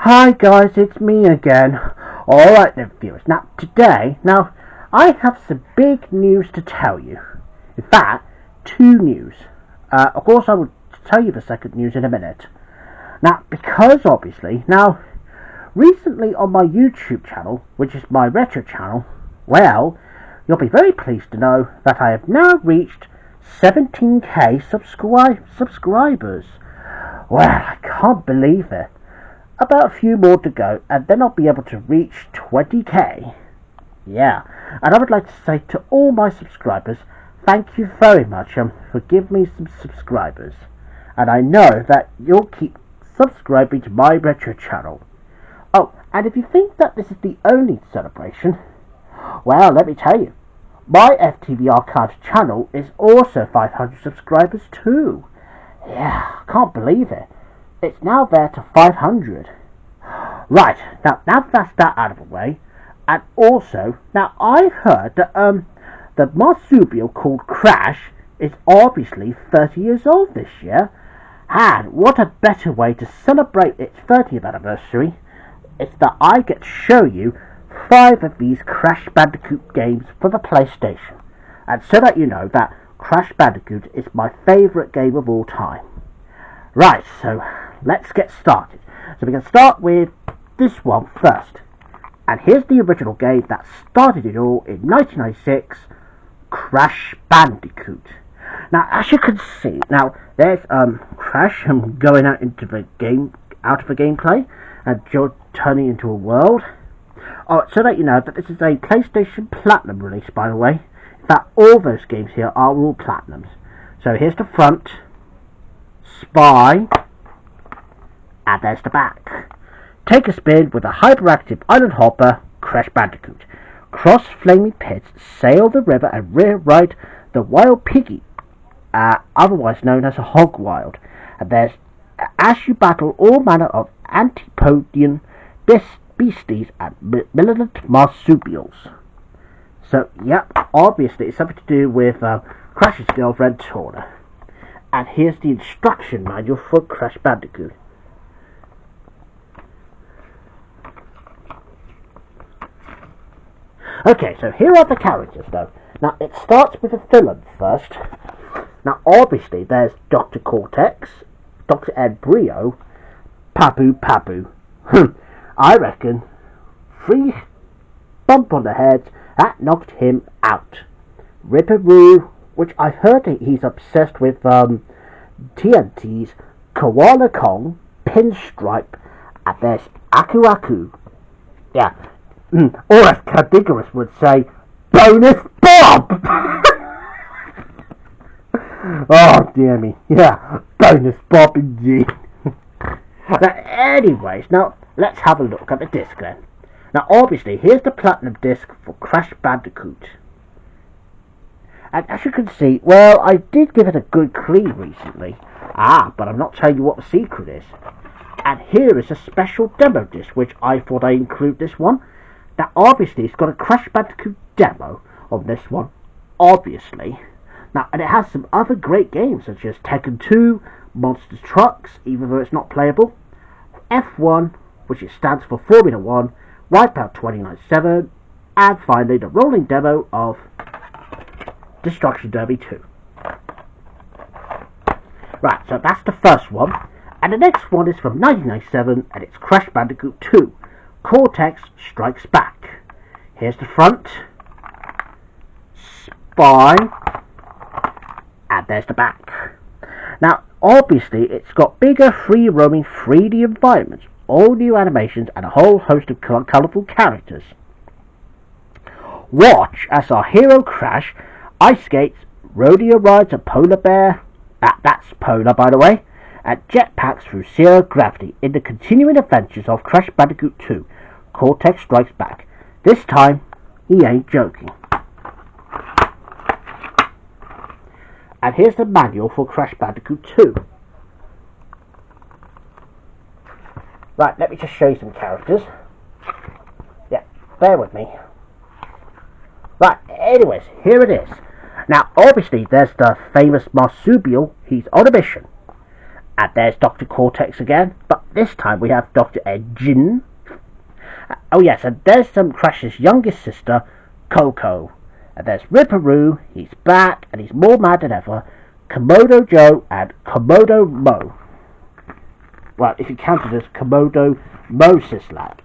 Hi guys, it's me again. Alright then viewers, today, I have some big news to tell you. In fact, two news. Of course I will tell you the second news in a minute. Because obviously, recently on my YouTube channel, which is my retro channel, well, you'll be very pleased to know that I have now reached 17k subscribers. Well, I can't believe it. About a few more to go, and then I'll be able to reach 20k. Yeah, and I would like to say to all my subscribers, thank you very much for giving me some subscribers. And I know that you'll keep subscribing to my retro channel. Oh, and if you think that this is the only celebration, well, let me tell you, my FTV Archives channel is also 500 subscribers too. Yeah, I can't believe it. It's now there to 500. Right, now that's that out of the way. And also, I've heard that the marsupial called Crash is obviously 30 years old this year. And what a better way to celebrate its 30th anniversary is that I get to show you 5 of these Crash Bandicoot games for the PlayStation. And so that you know that Crash Bandicoot is my favourite game of all time. Right, so let's get started. So we can start with this one first. And here's the original game that started it all in 1996, Crash Bandicoot. As you can see, there's Crash going out into the game, out of the gameplay, and you're turning into a world. Oh, so that you know that this is a PlayStation Platinum release, by the way. In fact, all those games here are all Platinums. So here's the front, Spy, and there's the back. Take a spin with a hyperactive island hopper, Crash Bandicoot. Cross flaming pits, sail the river, and ride the wild piggy, otherwise known as a hog wild. And there's as you battle all manner of antipodian beasties and militant marsupials. So, yep, obviously it's something to do with Crash's girlfriend, Torna. And here's the instruction manual for Crash Bandicoot. Okay, so here are the characters though. It starts with the villain first. Obviously there's Dr. Cortex, Dr. Ed Brio, Papu. I reckon 3 bump on the head, that knocked him out. Ripperoo, which I've heard that he's obsessed with TNT's Koala Kong, Pinstripe, and there's Aku. Yeah. Or as Cardigarus would say, Bonus Bob! Oh dear me, yeah, Bonus Bob indeed. Anyways, let's have a look at the disc then. Obviously, here's the Platinum disc for Crash Bandicoot. And as you can see, well, I did give it a good clean recently. But I'm not telling you what the secret is. And here is a special demo disc, which I thought I'd include this one. Obviously, it's got a Crash Bandicoot demo on this one, obviously. And it has some other great games, such as Tekken 2, Monster Trucks, even though it's not playable, F1, which it stands for Formula 1, Wipeout 2097, and finally the rolling demo of Destruction Derby 2. Right, so that's the first one. And the next one is from 1997, and it's Crash Bandicoot 2. Cortex Strikes Back. Here's the front, Spy, and there's the back. Obviously, it's got bigger, free-roaming 3D environments, all new animations, and a whole host of colourful characters. Watch as our hero Crash ice skates, rodeo rides a polar bear, that's polar by the way, and jetpacks through zero gravity in the continuing adventures of Crash Bandicoot 2, Cortex Strikes Back. This time, he ain't joking. And here's the manual for Crash Bandicoot 2. Right, let me just show you some characters. Yeah, bear with me. Right, anyways, here it is. Obviously, there's the famous marsupial. He's on a mission. And there's Dr. Cortex again, but this time we have Dr. Engine. Oh yes, and there's Crash's youngest sister, Coco. And there's Ripperoo, he's back, and he's more mad than ever. Komodo Joe and Komodo Mo. Well, if you count it as Komodo Mosislap.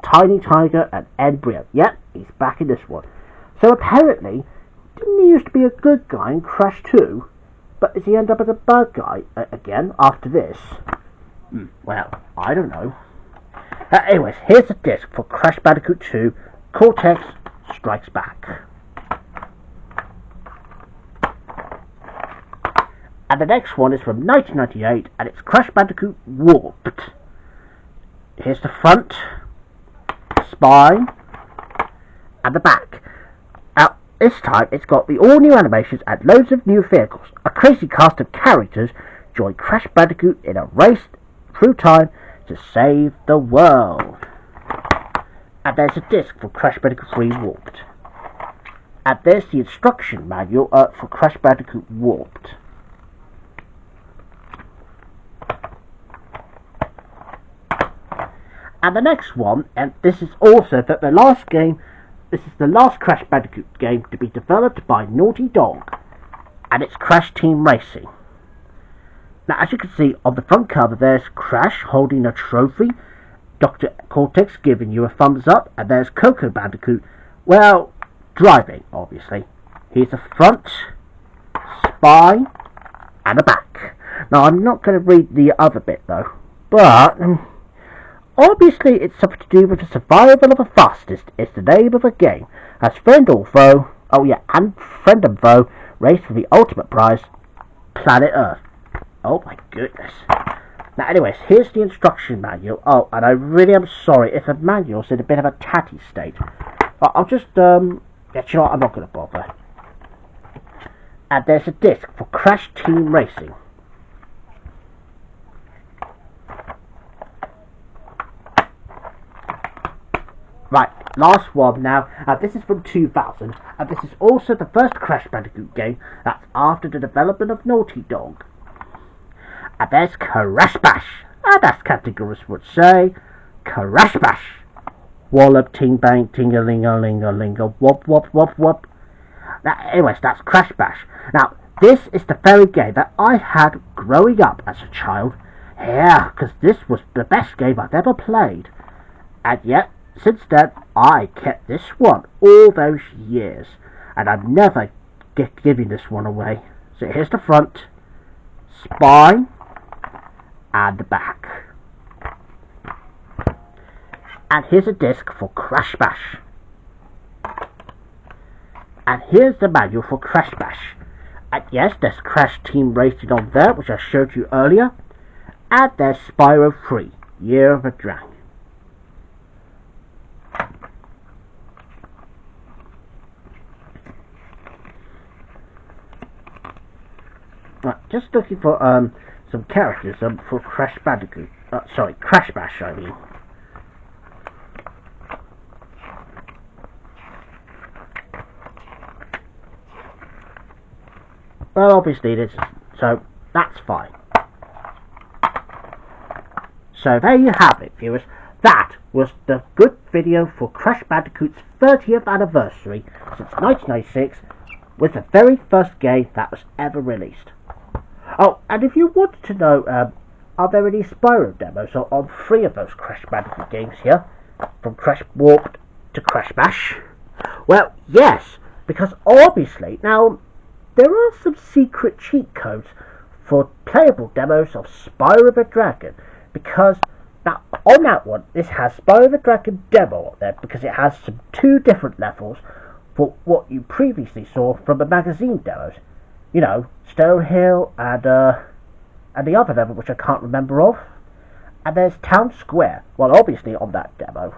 Tiny Tiger and Embryo. Yep, he's back in this one. So apparently, didn't he used to be a good guy in Crash 2? But does he end up as a bad guy again after this? Well, I don't know. Anyways, here's the disc for Crash Bandicoot 2, Cortex Strikes Back. And the next one is from 1998, and it's Crash Bandicoot Warped. Here's the front, spine, and the back. Now, this time it's got the all-new animations and loads of new vehicles. A crazy cast of characters join Crash Bandicoot in a race through time to save the world. And there's a disc for Crash Bandicoot 3 Warped. And there's the instruction manual for Crash Bandicoot Warped. And the next one, and this is also the last game, this is the last Crash Bandicoot game to be developed by Naughty Dog, and it's Crash Team Racing. Now, as you can see on the front cover, there's Crash holding a trophy, Dr. Cortex giving you a thumbs up, and there's Coco Bandicoot, well, driving, obviously. Here's the front, spine, and the back. Now, I'm not going to read the other bit, though, but obviously, it's something to do with the survival of the fastest. It's the name of the game. As friend or foe, oh yeah, and friend and foe, race for the ultimate prize, Planet Earth. Oh my goodness. Now anyways, here's the instruction manual. Oh, and I really am sorry if the manual's in a bit of a tatty state. But I'll just, yeah, you know what, I'm not going to bother. And there's a disc for Crash Team Racing. Right, last one now. This is from 2000, and this is also the first Crash Bandicoot game that's after the development of Naughty Dog. And there's Crash Bash, and as categorists would say, Crash Bash. Wallop, ting bang, ting-a-ling-a-ling-a-ling-a, wop wop wop wop. Now, anyways, that's Crash Bash. Now, this is the very game that I had growing up as a child. Yeah, because this was the best game I've ever played. And yet, since then, I kept this one all those years, and I'm never giving this one away. So here's the front, spine, and the back. And here's a disc for Crash Bash. And here's the manual for Crash Bash. And yes, there's Crash Team Racing on there, which I showed you earlier. And there's Spyro 3, Year of a Dragon. Right, just looking for some characters for Crash Bandicoot. Sorry, Crash Bash, I mean. Well, obviously this is, so that's fine. So there you have it, viewers. That was the good video for Crash Bandicoot's 30th anniversary since 1996, with the very first game that was ever released. Oh, and if you wanted to know, are there any Spyro demos on 3 of those Crash Bandicoot games here, from Crash Warped to Crash Bash? Well, yes, because obviously, now, there are some secret cheat codes for playable demos of Spyro the Dragon, because, now, on that one, this has Spyro the Dragon demo on there, because it has some 2 different levels for what you previously saw from the magazine demos. You know, Stonehill and the other level, which I can't remember of. And there's Town Square, well, obviously on that demo.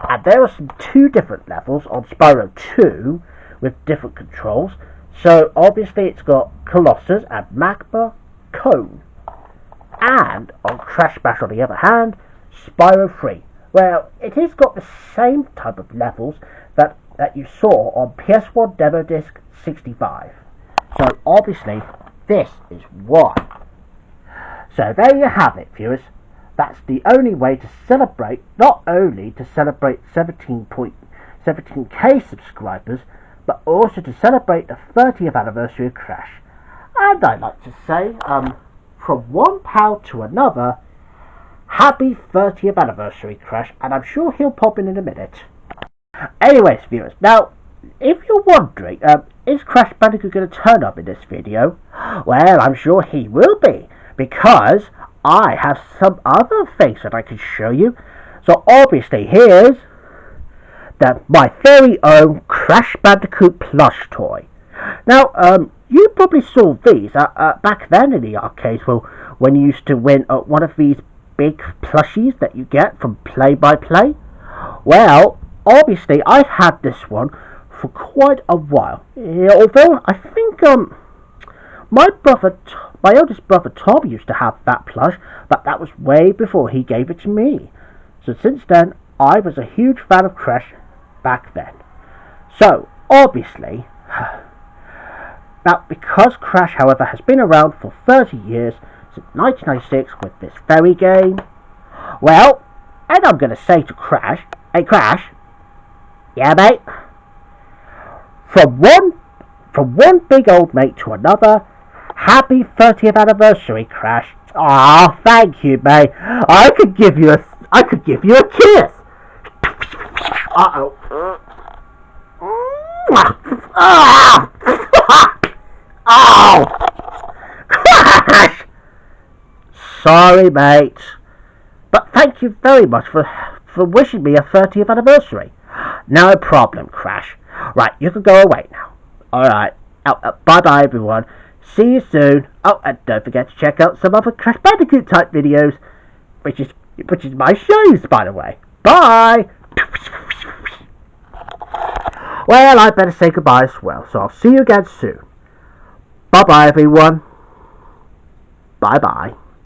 And there are some 2 different levels on Spyro 2 with different controls. So obviously it's got Colossus and Magma Cone. And on Crash Bash, on the other hand, Spyro 3. Well, it has got the same type of levels that you saw on PS1 Demo Disc 65. So obviously, this is why. So there you have it, viewers. That's the only way to celebrate, not only to celebrate 17K subscribers, but also to celebrate the 30th anniversary of Crash. And I'd like to say, from one pal to another, happy 30th anniversary, Crash, and I'm sure he'll pop in a minute. Anyways, viewers, now, if you're wondering, is Crash Bandicoot going to turn up in this video? Well, I'm sure he will be, because I have some other things that I can show you. So obviously, here's my very own Crash Bandicoot plush toy. Now, you probably saw these back then in the arcades when you used to win one of these big plushies that you get from Play by Play. Well, obviously, I've had this one for quite a while. Although I think my oldest brother Tom used to have that plush, but that was way before he gave it to me. So since then, I was a huge fan of Crash back then. So obviously, now because Crash, however, has been around for 30 years, since 1996 with this very game, well, and I'm going to say to Crash, hey Crash, yeah mate, from one big old mate to another, happy 30th anniversary, Crash. Ah, thank you, mate. I could give you a kiss. Uh-oh. Oh! Crash! Sorry, mate. But thank you very much for wishing me a 30th anniversary. No problem, Crash. Right, you can go away now. Alright. Bye-bye, everyone. See you soon. Oh, and don't forget to check out some other Crash Bandicoot type videos, which is my shows, by the way. Bye! Well, I better say goodbye as well, so I'll see you again soon. Bye-bye, everyone. Bye-bye.